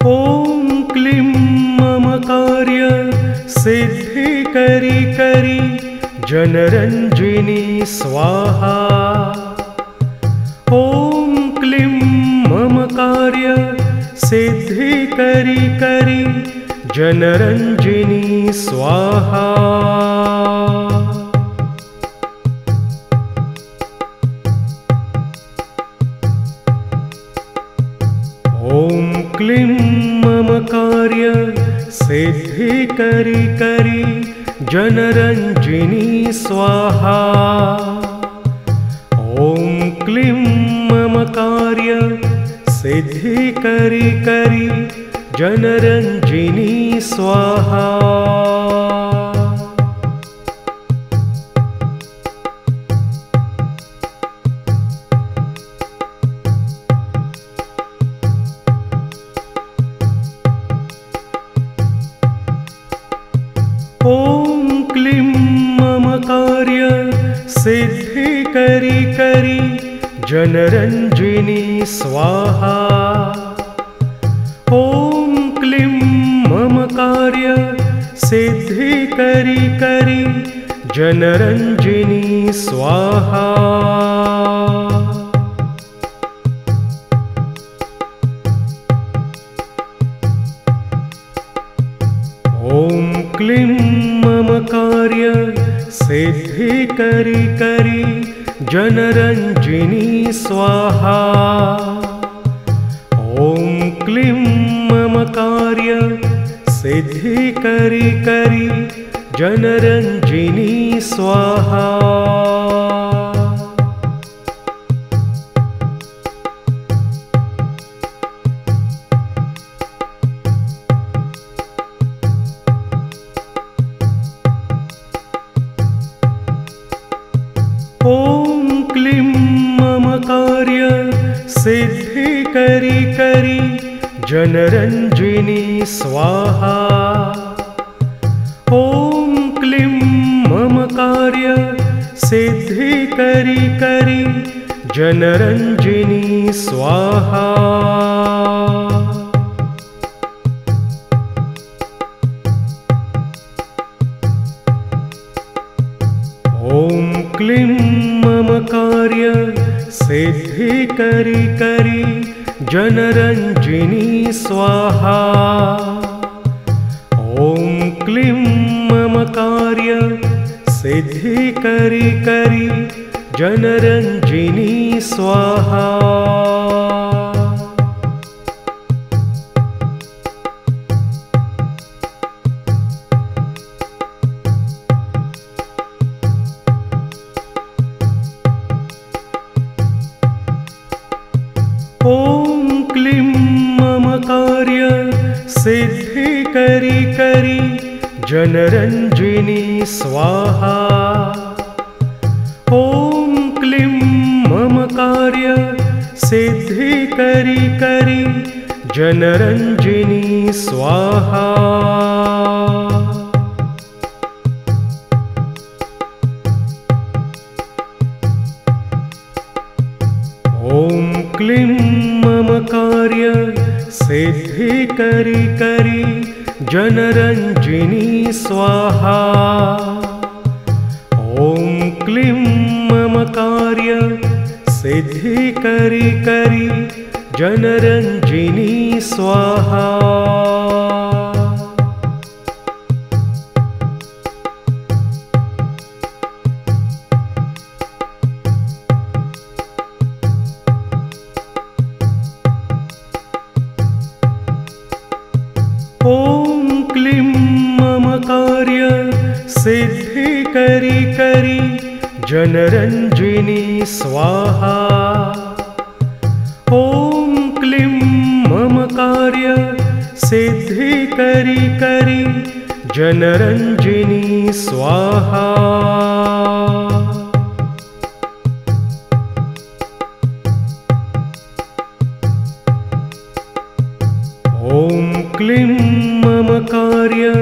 ॐ क्लीं मम कार्य सिद्धि करी करी जनरञ्जिनी स्वाहा। ॐ क्लीं मम कार्य सिद्धि करी करी जनरञ्जिनी स्वाहा। ॐ क्लीं मम कार्य सिद्धि करी करी जनरञ्जिनी स्वाहा। ॐ क्लीं मम कार्य सिद्धि करी करी जनरञ्जिनी स्वाहा। ॐ क्लीं मम कार्य सिद्धि करी करी जनरञ्जिनी स्वाहा। ॐ क्लीं मम कार्य सिद्धि करी करी जनरञ्जिनी स्वाहा। ॐ क्लीं मम कार्य सिद्धि करी करी जनरञ्जिनी स्वाहा। ॐ क्लीं मम कार्य सिद्धि करी करी जनरञ्जिनी स्वाहा। ॐ क्लीं मम कार्य सिद्धि करी करी जनरञ्जिनी स्वाहा। ॐ क्लीं मम कार्य सिद्धि करी करी जनरञ्जिनी स्वाहा। ॐ क्लीं मम कार्य सिद्धि करी करी जनरञ्जिनी स्वाहा। ॐ क्लीं मम कार्य सिद्धि करी करी जनरञ्जिनी स्वाहा। ॐ क्लीं मम कार्य सिद्धि करी करी जनरञ्जिनी स्वाहा। ॐ क्लीं मम कार्य सिद्धि करी करी जनरञ्जिनी स्वाहा। ॐ क्लीं मम कार्य सिद्धि करी करी जनरञ्जिनी स्वाहा। ॐ क्लीं मम कार्य सिद्धि करी करी जनरञ्जिनी स्वाहा। ॐ क्लीं मम कार्य सिद्धि करी करी जनरञ्जिनी स्वाहा। ॐ क्लीं मम कार्य सिद्धि करी करी जनरञ्जिनी स्वाहा। ॐ क्लीं मम कार्य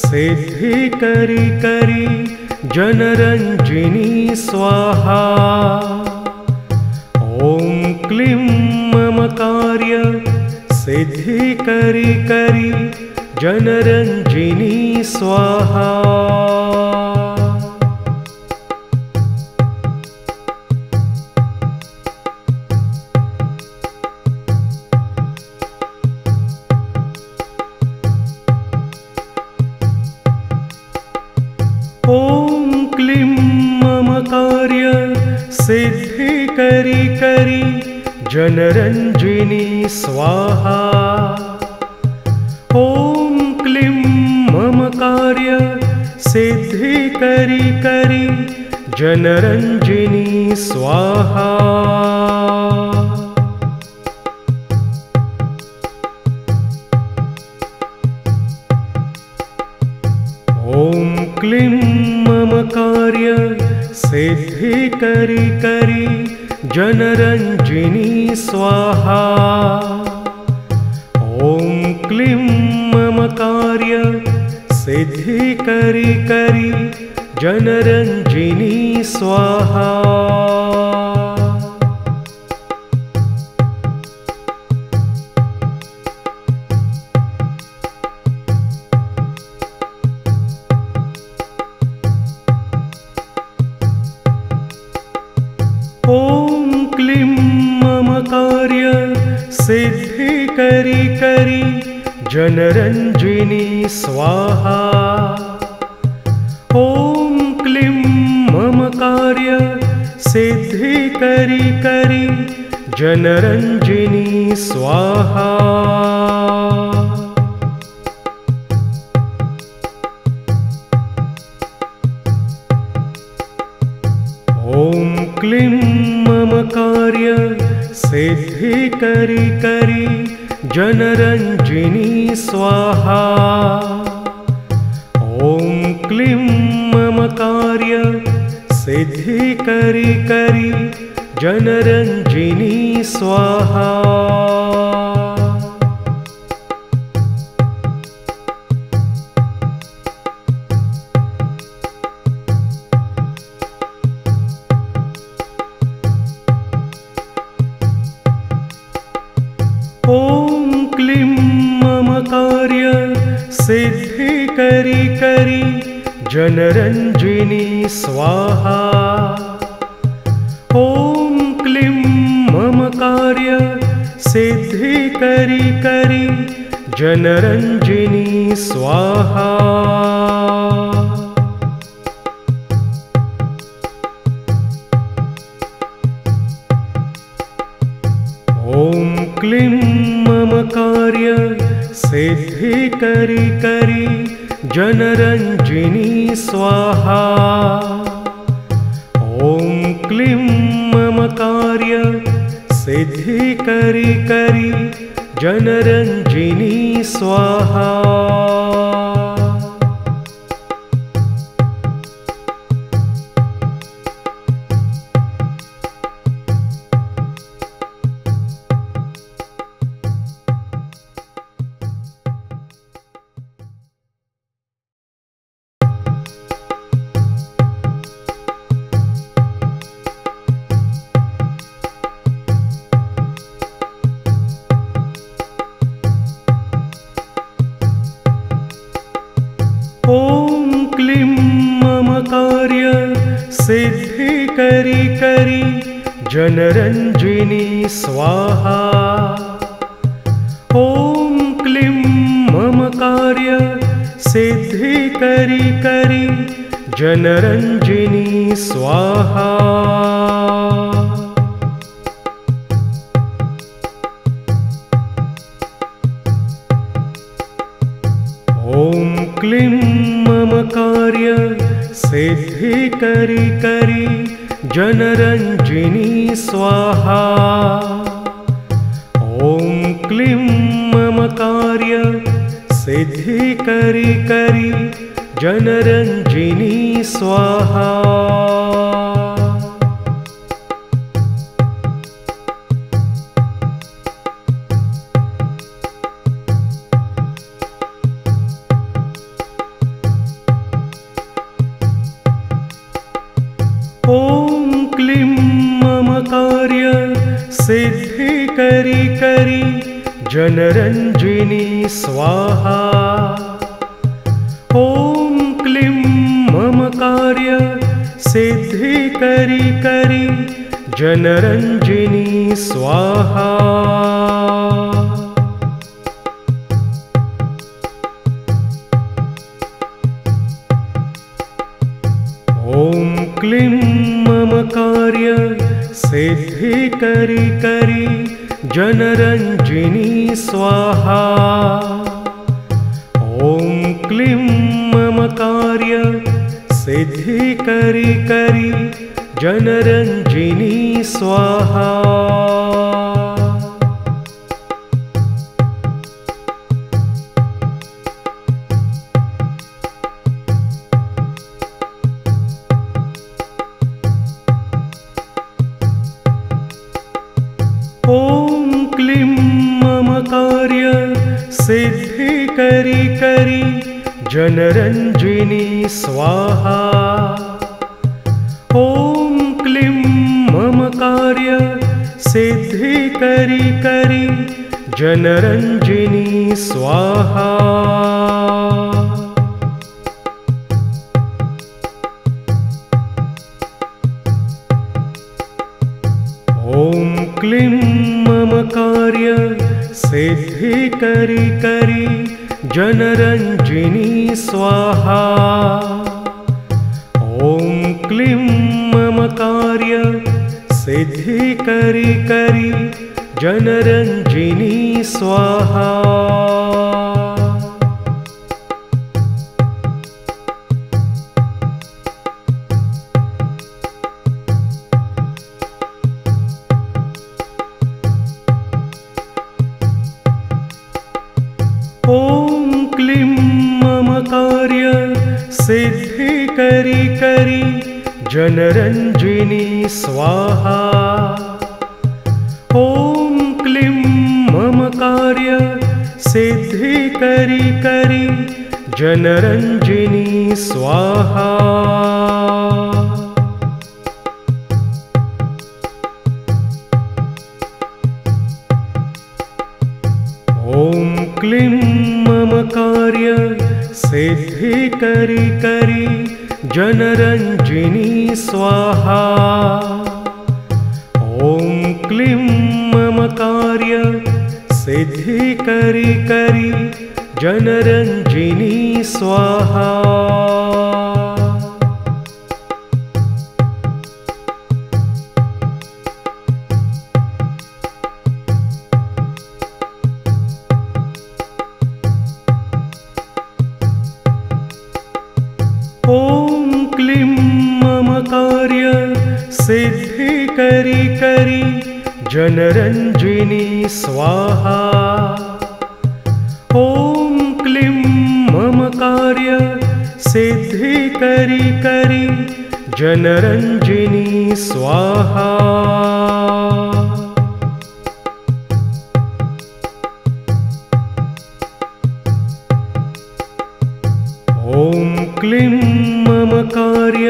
सिद्धि करी करी जनरञ्जिनी स्वाहा। ॐ क्लीं मम कार्य सिद्धिकरी करी जनरञ्जिनी स्वाहा। ॐ क्लीं ममकार्य सिद्धिकरी करी जनरञ्जिनी स्वाहा। ॐ क्लीं ममकार्य सिद्धिकरी करी जनरञ्जिनी स्वाहा। ॐ क्लीं ममकार्य सिद्धिकरी करी जनरञ्जिनी स्वाहा। ॐ क्लीं ममकार्य सिद्धिकरी करी जनरञ्जिनी स्वाहा। ॐ क्लीं ममकार्य सिद्धिकरी करी जनरञ्जिनी स्वाहा। ॐ क्लीं ममकार्य सिद्धिकरी करी जनरञ्जिनी स्वाहा। ॐ क्लीं ममकार्य सिद्धिकरी करी जनरञ्जिनी स्वाहा। ॐ क्लीं ममकार्य सिद्धिकरी करी जनरञ्जिनी स्वाहा। ॐ क्लीं ममकार्य सिद्धिकरी करी जनरञ्जिनी स्वाहा। ॐ क्लीं ममकार्य सिद्धिकरी करी जनरञ्जिनी स्वाहा। ॐ क्लीं ममकार्य सिद्धिकरी करी जनरञ्जिनी स्वाहा। ॐ क्लीं ममकार्य सिद्धिकरी करी जनरञ्जिनी स्वाहा। ॐ क्लीं ममकार्य सिद्धिकरी करी जनरञ्जिनी स्वाहा। ॐ क्लीं ममकार्य सिद्धिकरी करी जनरञ्जिनी स्वाहा। ॐ क्लीं ममकार्य सिद्धिकरी करी जनरञ्जिनी स्वाहा। ॐ क्लीं ममकार्य सिद्धिकरी करी जनरञ्जिनी स्वाहा। ॐ क्लीं ममकार्य सिद्धिकरी करी जनरञ्जिनी स्वाहा। ॐ क्लीं मम कार्य सिद्धिकरी करी जनरञ्जिनी स्वाहा। ॐ क्लीं मम कार्य सिद्धिकरी करी जनरञ्जिनी स्वाहा। ॐ क्लीं मम कार्य सिद्धिकरी करी जनरञ्जिनी स्वाहा। ॐ क्लीं मम कार्य सिद्धिकरी करी जनरञ्जिनी स्वाहा। ॐ क्लीं मम कार्य सिद्धिकरी करी जनरञ्जिनी स्वाहा। ॐ क्लीं मम कार्य सिद्धिकरी करी जनरञ्जिनी स्वाहा। ॐ क्लीं मम कार्य सिद्धिकरी करी जनरञ्जिनी स्वाहा। ॐ क्लीं मम कार्य सिद्धिकरी करी जनरञ्जिनी स्वाहा। ॐ क्लीं मम कार्य सिद्धिकरी करी जनरञ्जिनी स्वाहा। ॐ क्लीं मम कार्य सिद्धिकरी करी जनरञ्जिनी स्वाहा। ॐ क्लीं मम कार्य सिद्धिकरी करी जनरञ्जिनी स्वाहा। ॐ क्लीं मम कार्य सिद्धिकरी करी जनरञ्जिनी स्वाहा। ॐ क्लीं मम कार्य सिद्धिकरी करी जनरञ्जिनी स्वाहा। ॐ क्लीं मम कार्य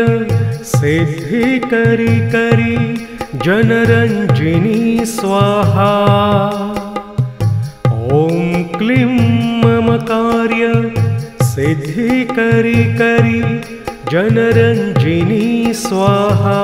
सिद्धिकरी करी जनरञ्जिनी स्वाहा। ॐ क्लीं मम कार्य सिद्धिकरी करी जनरञ्जिनी स्वाहा।